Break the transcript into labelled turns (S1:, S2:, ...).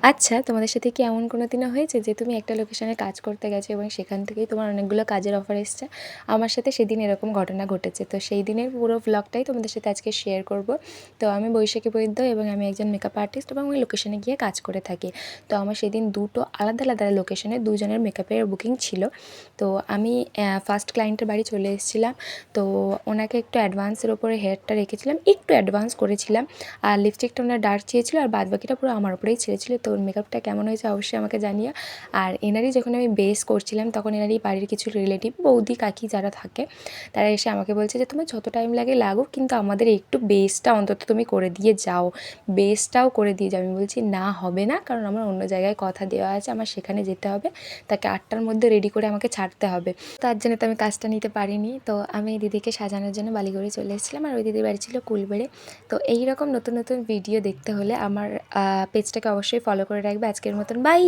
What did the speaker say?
S1: আচ্ছা, তোমাদের সাথে কি এমন কোনো দিনও হয়েছে যে তুমি একটা লোকেশনে কাজ করতে গেছো এবং সেখান থেকেই তোমার অনেকগুলো কাজের অফার এসছে? আমার সাথে সেদিন এরকম ঘটনা ঘটেছে। তো সেই দিনের পুরো ভ্লগটাই তোমাদের সাথে আজকে শেয়ার করব। তো আমি বৈশাখী বৈদ্য এবং আমি একজন মেকআপ আর্টিস্ট এবং ওই লোকেশনে গিয়ে কাজ করে থাকি। তো আমার সেদিন দুটো আলাদা আলাদা লোকেশনে দুজনের মেকআপের বুকিং ছিল। তো আমি ফার্স্ট ক্লায়েন্টের বাড়ি চলে এসেছিলাম। তো ওনাকে একটু অ্যাডভান্সের ওপরে হেয়ারটা রেখেছিলাম, একটু অ্যাডভান্স করেছিলাম। আর লিপস্টিকটা ওনার ডার্ক চেয়েছিল আর বাদবাকিটা পুরো আমার উপরেই ছেড়েছিল। তো ওর মেকআপটা কেমন হয়েছে অবশ্যই আমাকে জানিও। আর এনারই যখন আমি বেস করছিলাম তখন এনারই বাড়ির কিছু রিলেটিভ বৌদি কাকি যারা থাকে তারা এসে আমাকে বলছে যে তোমার যত টাইম লাগে লাগুক, কিন্তু আমাদের একটু বেসটা অন্তত তুমি করে দিয়ে যাও, বেসটাও করে দিয়ে যাও। আমি বলছি না, হবে না, কারণ আমার অন্য জায়গায় কথা দেওয়া আছে, আমার সেখানে যেতে হবে, তাকে 8টার মধ্যে রেডি করে আমাকে ছাড়তে হবে। তার জন্য তো আমি কাজটা নিতে পারিনি। তো আমি দিদিকে সাজানোর জন্য বালিগড়ি চলে এসেছিলাম আর ওই দিদির বাড়ি ছিল কুলবেড়ে। তো এই রকম নতুন নতুন ভিডিও দেখতে হলে আমার পেজটাকে অবশ্যই ফলো করে রাখবে। আজকের মতন বাই।